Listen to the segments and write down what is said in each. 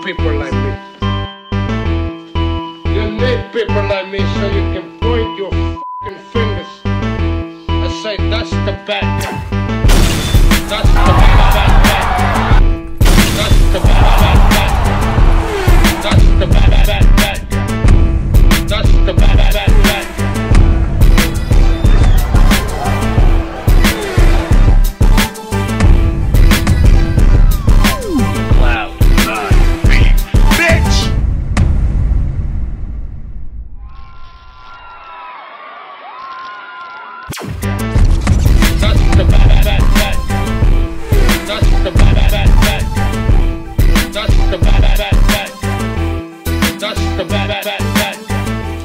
people like me. You need people like me so you can point your fucking fingers and say, that's the bad guy. That's the bad guy. That's the bad guy. That's the bad guy. That's the bad guy.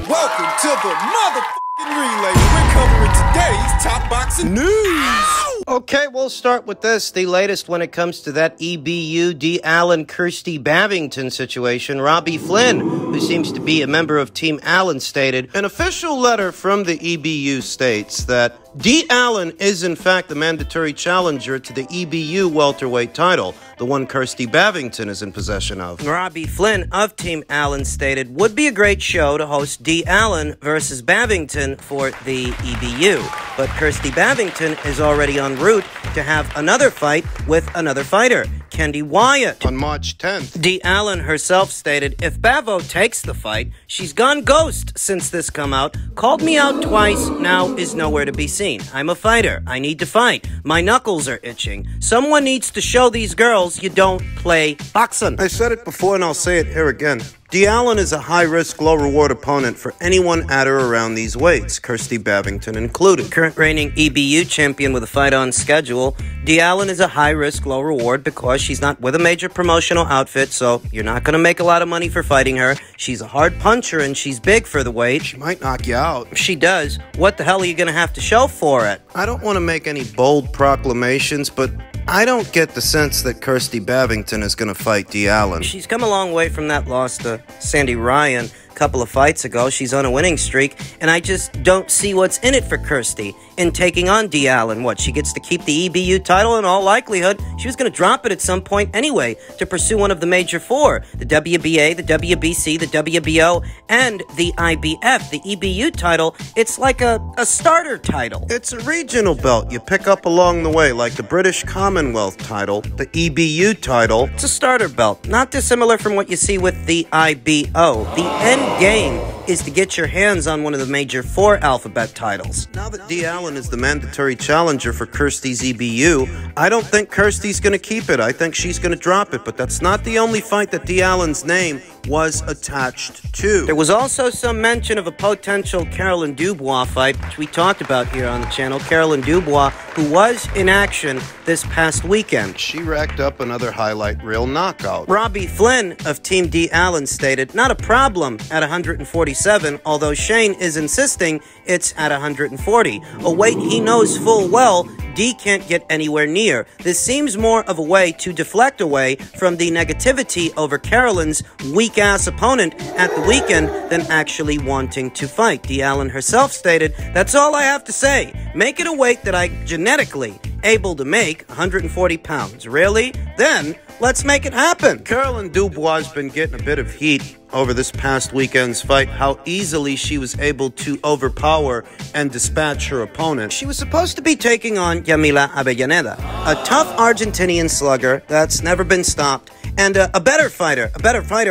Welcome to the motherfucking relay. We're covering today's top boxing news. Okay, we'll start with this. The latest when it comes to that EBU D. Allen Kirsty Bavington situation. Robbie Flynn, who seems to be a member of Team Allen, stated, an official letter from the EBU states that D. Allen is in fact the mandatory challenger to the EBU welterweight title, the one Kirsty Bavington is in possession of. Robbie Flynn of Team Allen stated, would be a great show to host D. Allen versus Bavington for the EBU, but Kirsty Bavington is already en route to have another fight with another fighter, Kendi Wyatt, on March 10th. D. Allen herself stated, if Bavo takes the fight, she's gone ghost since this come out, called me out twice, now is nowhere to be seen. I'm a fighter. I need to fight. My knuckles are itching. Someone needs to show these girls you don't play boxing. I said it before and I'll say it here again. D. Allen is a high-risk, low-reward opponent for anyone at or around these weights, Kirsty Bavington included. Current reigning EBU champion with a fight on schedule, D. Allen is a high-risk, low-reward because she's not with a major promotional outfit, so you're not going to make a lot of money for fighting her. She's a hard puncher and she's big for the weight. She might knock you out. If she does, what the hell are you going to have to show for it? I don't want to make any bold proclamations, but I don't get the sense that Kirsty Bavington is going to fight D. Allen. She's come a long way from that loss to Sandy Ryan a couple of fights ago. She's on a winning streak, and I just don't see what's in it for Kirsty in taking on D. Allen. What, she gets to keep the EBU title in all likelihood? She was going to drop it at some point anyway to pursue one of the major four, the WBA, the WBC, the WBO, and the IBF. The EBU title, it's like a starter title. It's a regional belt you pick up along the way, like the British Commonwealth title, the EBU title. It's a starter belt, not dissimilar from what you see with the IBO. The end game is to get your hands on one of the major four alphabet titles. Now that D. Allen is the mandatory challenger for Kirsty's EBU, I don't think Kirsty's going to keep it. I think she's going to drop it, but that's not the only fight that D. Allen's name was attached to. There was also some mention of a potential Carolyn Dubois fight, which we talked about here on the channel. Carolyn Dubois, who was in action this past weekend. She racked up another highlight reel knockout. Robbie Flynn of Team D. Allen stated, not a problem at 147, although Shane is insisting it's at 140. A weight he knows full well D can't get anywhere near. This seems more of a way to deflect away from the negativity over Carolyn's weak-ass opponent at the weekend than actually wanting to fight. D. Allen herself stated, that's all I have to say. Make it a weight that I genetically able to make, 140 pounds. Really? Then let's make it happen. Carolyn Dubois has been getting a bit of heat over this past weekend's fight, how easily she was able to overpower and dispatch her opponent. She was supposed to be taking on Yamila Avellaneda, a tough Argentinian slugger that's never been stopped, and a better fighter,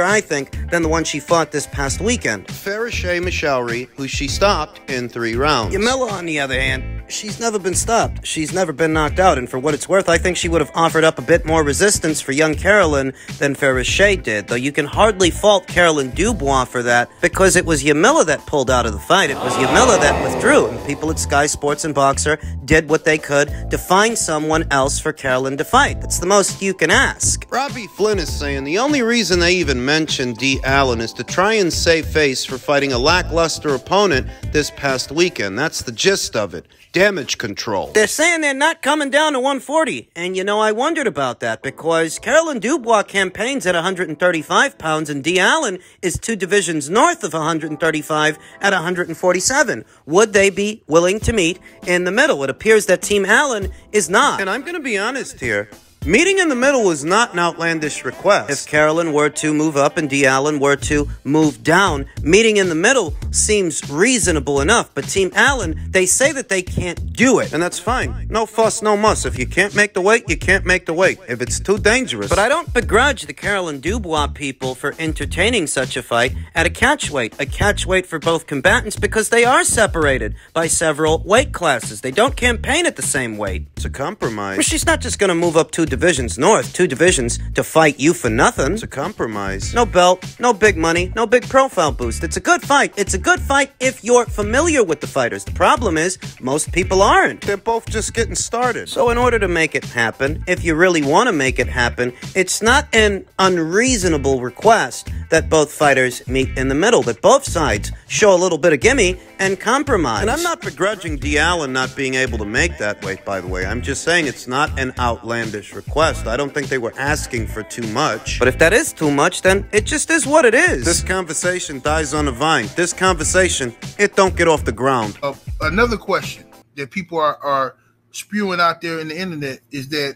I think, than the one she fought this past weekend, Farishay Mishauri, who she stopped in 3 rounds. Yamila, on the other hand, she's never been stopped. She's never been knocked out, and for what it's worth, I think she would have offered up a bit more resistance for young Carolyn than Farishay did, though you can hardly fault Carolyn Dubois for that, because it was Yamila that pulled out of the fight. It was Yamila that withdrew, and people at Sky Sports and Boxer did what they could to find someone else for Carolyn to fight. That's the most you can ask. Robbie Flynn is saying the only reason they even mentioned D. Allen is to try and save face for fighting a lackluster opponent this past weekend. That's the gist of it. Damage control. They're saying they're not coming down to 140, and you know, I wondered about that, because Carolyn Dubois campaigns at 135 pounds, and D. Allen is 2 divisions north of 135 at 147. Would they be willing to meet in the middle? It appears that Team Allen is not. And I'm going to be honest here. Meeting in the middle is not an outlandish request. If Carolyn were to move up and D. Allen were to move down, meeting in the middle seems reasonable enough. But Team Allen, they say that they can't do it. And that's fine. No fuss, no muss. If you can't make the weight, you can't make the weight. If it's too dangerous. But I don't begrudge the Carolyn Dubois people for entertaining such a fight at a catch weight for both combatants, because they are separated by several weight classes. They don't campaign at the same weight. It's a compromise. Well, she's not just going to move up 2 divisions north, 2 divisions to fight you for nothing. It's a compromise. No belt, no big money, no big profile boost. It's a good fight. It's a good fight if you're familiar with the fighters. The problem is, most people aren't. They're both just getting started. So in order to make it happen, if you really want to make it happen, it's not an unreasonable request that both fighters meet in the middle, that both sides show a little bit of gimme and compromise. And I'm not begrudging D. Allen not being able to make that weight, by the way. I'm just saying it's not an outlandish request. I don't think they were asking for too much. But if that is too much, then it just is what it is. This conversation dies on the vine. This conversation, it don't get off the ground. Another question that people are spewing out there in the internet is that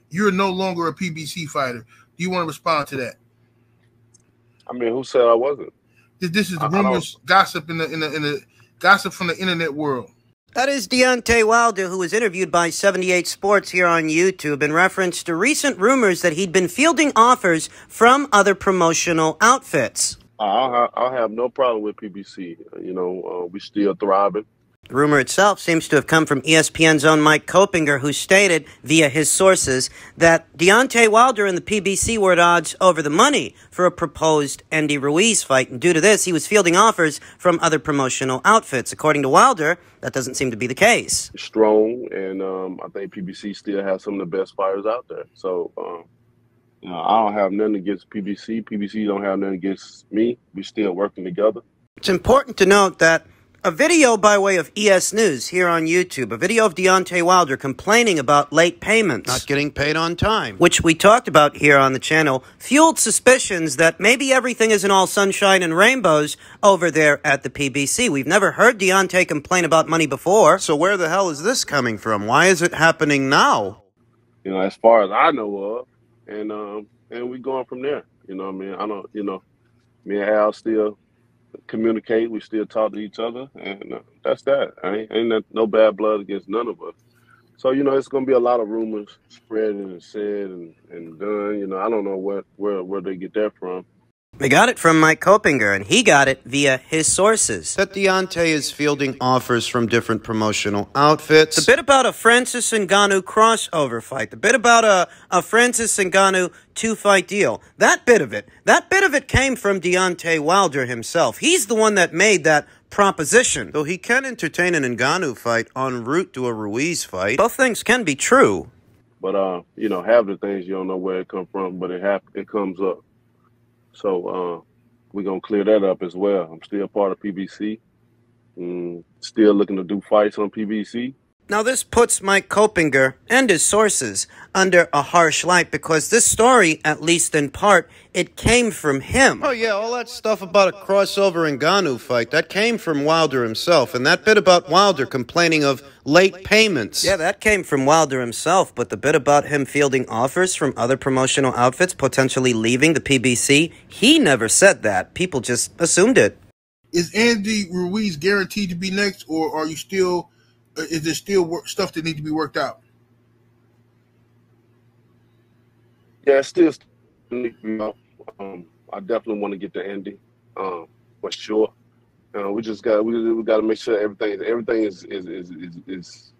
you're no longer a PBC fighter. Do you want to respond to that? I mean, who said I wasn't? This is the rumors, gossip in the gossip from the internet world. That is Deontay Wilder, who was interviewed by 78 Sports here on YouTube in reference to recent rumors that he'd been fielding offers from other promotional outfits. I'll have no problem with PBC. You know, we still thriving. The rumor itself seems to have come from ESPN's own Mike Kopinger, who stated, via his sources, that Deontay Wilder and the PBC were at odds over the money for a proposed Andy Ruiz fight. And due to this, he was fielding offers from other promotional outfits. According to Wilder, that doesn't seem to be the case. Strong, and I think PBC still has some of the best fighters out there. So, you know, I don't have nothing against PBC. PBC don't have nothing against me. We're still working together. It's important to note that a video by way of ES News here on YouTube, a video of Deontay Wilder complaining about late payments, not getting paid on time, which we talked about here on the channel, fueled suspicions that maybe everything isn't all sunshine and rainbows over there at the PBC. We've never heard Deontay complain about money before. So where the hell is this coming from? Why is it happening now? You know, as far as I know of, and we going from there. You know what I mean? I don't, you know, me and Al still communicate, we still talk to each other, and that's that. Ain't no bad blood against none of us. So, you know, it's going to be a lot of rumors spread and said and done. You know, I don't know where they get that from. We got it from Mike Kopinger, and he got it via his sources. That Deontay is fielding offers from different promotional outfits. The bit about a Francis Ngannou crossover fight. The bit about a Francis Ngannou 2-fight deal. That bit of it came from Deontay Wilder himself. He's the one that made that proposition. Though he can entertain an Ngannou fight en route to a Ruiz fight. Both things can be true. But, you know, half the things you don't know where it comes from, but it comes up. So we're going to clear that up as well. I'm still part of PBC. Still looking to do fights on PBC. Now, this puts Mike Kopinger and his sources under a harsh light because this story, at least in part, it came from him. Oh, yeah, all that stuff about a crossover Ngannou fight, that came from Wilder himself. And that bit about Wilder complaining of late payments. Yeah, that came from Wilder himself. But the bit about him fielding offers from other promotional outfits, potentially leaving the PBC, he never said that. People just assumed it. Is Andy Ruiz guaranteed to be next, or are you still... is there still stuff that needs to be worked out? Yeah, it's still need to be out. I definitely want to get to Andy, for sure. We just got we got to make sure everything is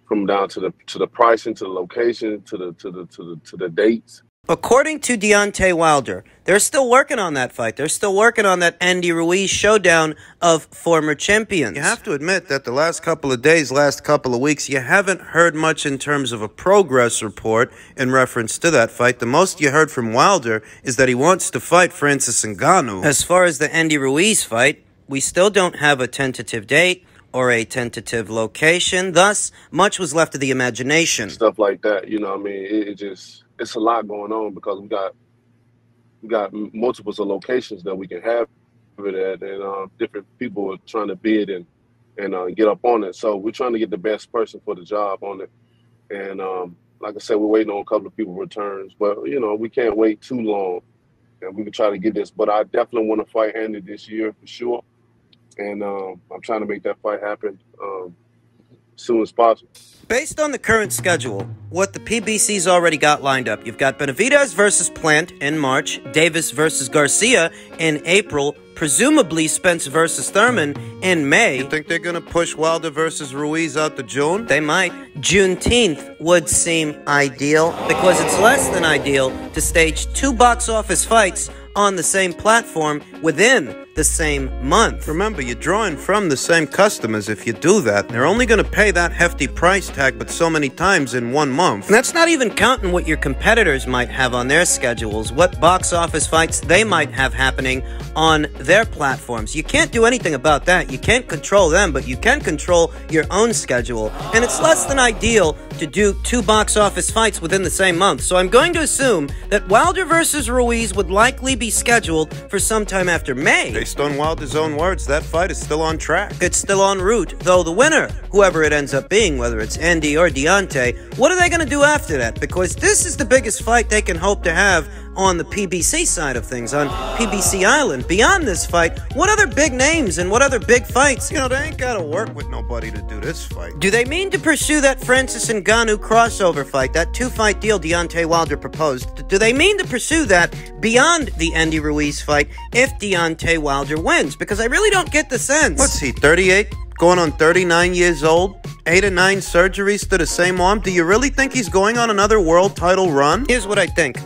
from down to the pricing, to the location, to the dates. According to Deontay Wilder, they're still working on that fight. They're still working on that Andy Ruiz showdown of former champions. You have to admit that the last couple of days, last couple of weeks, you haven't heard much in terms of a progress report in reference to that fight. The most you heard from Wilder is that he wants to fight Francis Ngannou. As far as the Andy Ruiz fight, we still don't have a tentative date or a tentative location. Thus, much was left to the imagination. Stuff like that, you know what I mean? It's a lot going on because we got multiple locations that we can have it at, and different people are trying to bid and get up on it. So we're trying to get the best person for the job on it. And like I said, we're waiting on a couple of people returns, but you know, we can't wait too long, and we can try to get this. But I definitely want to fight Andy this year for sure, and I'm trying to make that fight happen as soon as possible. Based on the current schedule, what the PBC's already got lined up, you've got Benavidez versus Plant in March, Davis versus Garcia in April, presumably Spence versus Thurman in May. You think they're going to push Wilder versus Ruiz out to June? They might. Juneteenth would seem ideal, because it's less than ideal to stage 2 box office fights on the same platform within the same month. Remember, you're drawing from the same customers if you do that. They're only going to pay that hefty price tag but so many times in 1 month. And that's not even counting what your competitors might have on their schedules, what box office fights they might have happening on their platforms. You can't do anything about that. You can't control them, but you can control your own schedule. And it's less than ideal to do 2 box office fights within the same month. So I'm going to assume that Wilder versus Ruiz would likely be scheduled for sometime after May. Based on Wilder's own words, that fight is still on track. It's still en route, though the winner, whoever it ends up being, whether it's Andy or Deontay, what are they going to do after that? Because this is the biggest fight they can hope to have on the PBC side of things, on PBC Island. Beyond this fight, what other big names and what other big fights? You know, they ain't got to work with nobody to do this fight. Do they mean to pursue that Francis Ngannou crossover fight, that 2-fight deal Deontay Wilder proposed? Do they mean to pursue that beyond the Andy Ruiz fight if Deontay Wilder wins? Because I really don't get the sense. What's he, 38? Going on 39 years old? 8 or 9 surgeries to the same arm? Do you really think he's going on another world title run? Here's what I think.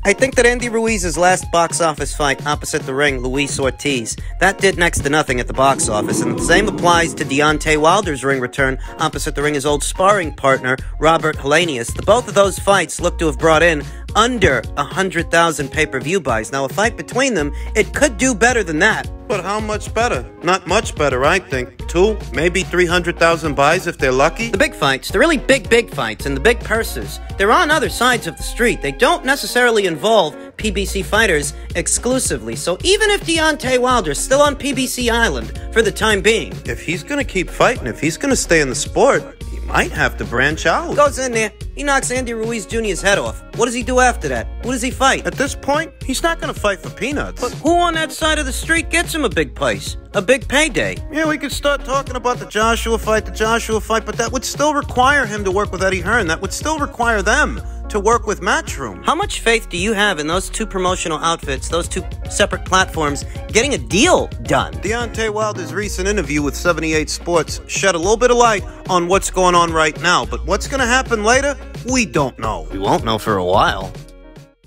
I think that Andy Ruiz's last box office fight opposite the ring, Luis Ortiz, that did next to nothing at the box office, and the same applies to Deontay Wilder's ring return opposite the ring, his old sparring partner, Robert Helenius. The both of those fights look to have brought in under 100,000 pay-per-view buys. Now, a fight between them, it could do better than that. But how much better? Not much better, I think. 2, maybe 300,000 buys if they're lucky. The big fights, the really big fights, and the big purses, they're on other sides of the street. They don't necessarily involve PBC fighters exclusively. So even if Deontay Wilder's still on PBC Island for the time being, if he's going to keep fighting, if he's going to stay in the sport, he might have to branch out. Goes in there, he knocks Andy Ruiz Jr.'s head off. What does he do after that? Who does he fight? At this point, he's not going to fight for peanuts. But who on that side of the street gets him a big place? A big payday? Yeah, we could start talking about the Joshua fight, but that would still require him to work with Eddie Hearn. That would still require them to work with Matchroom. How much faith do you have in those 2 promotional outfits, those 2 separate platforms, getting a deal done? Deontay Wilder's recent interview with 78 Sports shed a little bit of light on what's going on right now, but what's going to happen later, we don't know. We won't know for a while.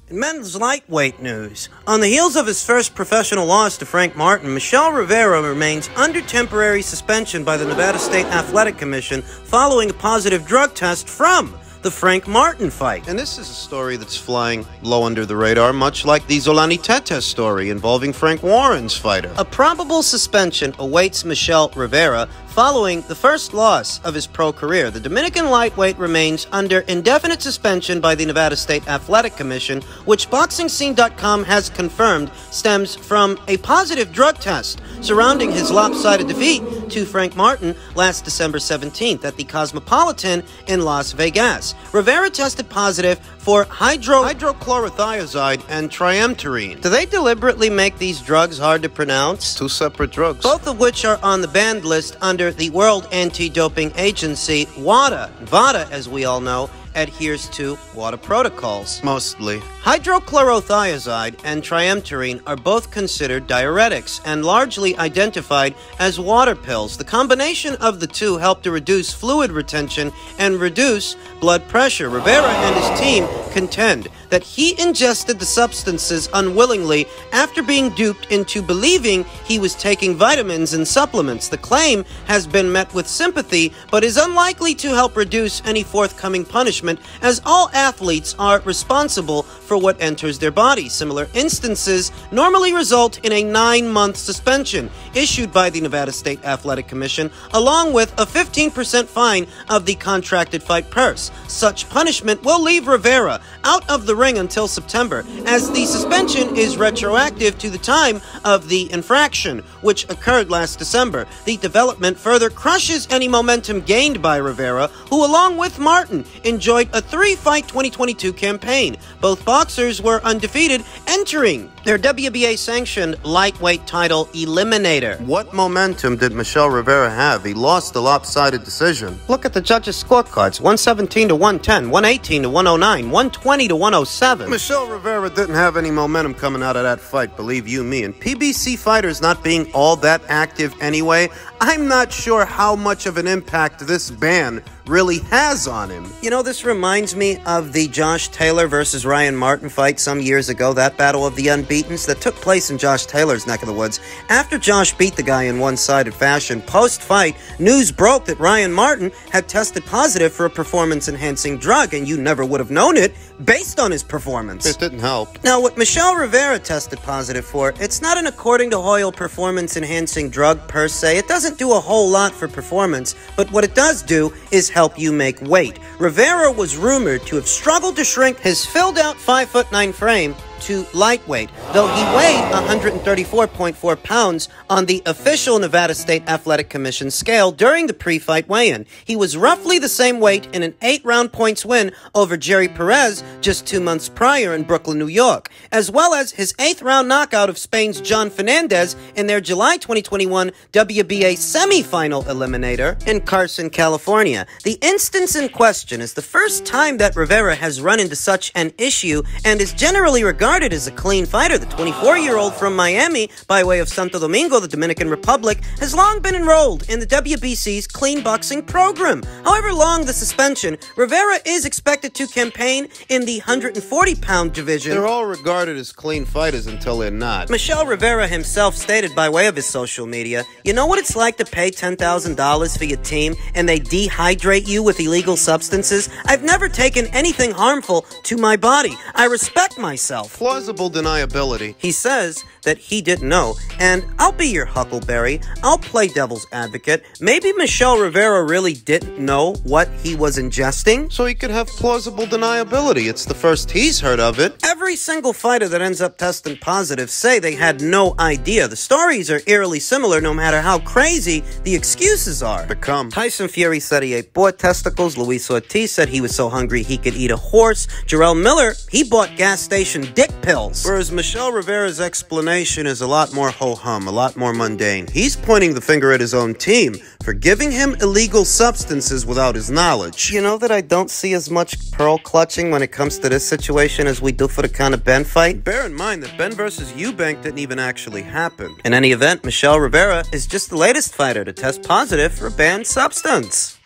In men's lightweight news, on the heels of his first professional loss to Frank Martin, Michel Rivera remains under temporary suspension by the Nevada State Athletic Commission following a positive drug test from the Frank Martin fight. And this is a story that's flying low under the radar, much like the Zolani Tetes story involving Frank Warren's fighter. A probable suspension awaits Michel Rivera following the first loss of his pro career. The Dominican lightweight remains under indefinite suspension by the Nevada State Athletic Commission, which BoxingScene.com has confirmed stems from a positive drug test surrounding his lopsided defeat to Frank Martin last December 17th at the Cosmopolitan in Las Vegas. Rivera tested positive for hydrochlorothiazide and triamterene. Do they deliberately make these drugs hard to pronounce? 2 separate drugs. Both of which are on the banned list under the World Anti-Doping Agency, WADA. VADA, as we all know, adheres to WADA protocols. Mostly. Hydrochlorothiazide and triamterene are both considered diuretics and largely identified as water pills. The combination of the two help to reduce fluid retention and reduce blood pressure. Rivera and his team contend that he ingested the substances unwillingly after being duped into believing he was taking vitamins and supplements. The claim has been met with sympathy, but is unlikely to help reduce any forthcoming punishment, as all athletes are responsible for what enters their body. Similar instances normally result in a 9-month suspension issued by the Nevada State Athletic Commission, along with a 15% fine of the contracted fight purse. Such punishment will leave Rivera out of the ring until September, as the suspension is retroactive to the time of the infraction, which occurred last December. The development further crushes any momentum gained by Rivera, who, along with Martin, enjoyed a 3-fight 2022 campaign. Both boxers were undefeated entering their WBA-sanctioned lightweight title eliminator. What momentum did Michel Rivera have? He lost a lopsided decision. Look at the judges' scorecards. 117 to 110, 118 to 109, 120 to 107. Michel Rivera didn't have any momentum coming out of that fight, believe you me. And PBC fighters not being all that active anyway, I'm not sure how much of an impact this ban really has on him. You know, this reminds me of the Josh Taylor versus Ryan Martin fight some years ago, that battle of the unbeatens that took place in Josh Taylor's neck of the woods. After Josh beat the guy in one-sided fashion, post-fight, news broke that Ryan Martin had tested positive for a performance-enhancing drug, and you never would have known it based on his performance. It didn't help. Now, what Michel Rivera tested positive for, it's not an according to Hoyle performance-enhancing drug per se. It doesn't do a whole lot for performance, but what it does do is help you make weight. Rivera was rumored to have struggled to shrink his filled-out 5'9" frame to lightweight, though he weighed 134.4 pounds on the official Nevada State Athletic Commission scale during the pre-fight weigh-in. He was roughly the same weight in an 8-round points win over Jerry Perez just 2 months prior in Brooklyn, New York, as well as his 8th-round knockout of Spain's John Fernandez in their July 2021 WBA semifinal eliminator in Carson, California. The instance in question is the first time that Rivera has run into such an issue and is generally regarded as a clean fighter. The 24-year-old from Miami, by way of Santo Domingo, the Dominican Republic, has long been enrolled in the WBC's clean boxing program. However long the suspension, Rivera is expected to campaign in the 140-pound division. They're all regarded as clean fighters until they're not. Michel Rivera himself stated by way of his social media, "You know what it's like to pay $10,000 for your team and they dehydrate you with illegal substances? I've never taken anything harmful to my body. I respect myself." Plausible deniability. He says that he didn't know, and I'll be your huckleberry. I'll play devil's advocate. Maybe Michel Rivera really didn't know what he was ingesting, So he could have plausible deniability. It's the first he's heard of it. Every single fighter that ends up testing positive say they had no idea. The stories are eerily similar no matter how crazy the excuses are. Tyson Fury said he ate boar testicles. Luis Ortiz said he was so hungry he could eat a horse. Jarrell Miller, he bought gas station dick pills. Whereas Michel Rivera's explanation is a lot more ho-hum, a lot more mundane. He's pointing the finger at his own team for giving him illegal substances without his knowledge. You know that I don't see as much pearl clutching when it comes to this situation as we do for the Conor Ben fight? Bear in mind that Ben versus Eubank didn't even actually happen. In any event, Michel Rivera is just the latest fighter to test positive for a banned substance.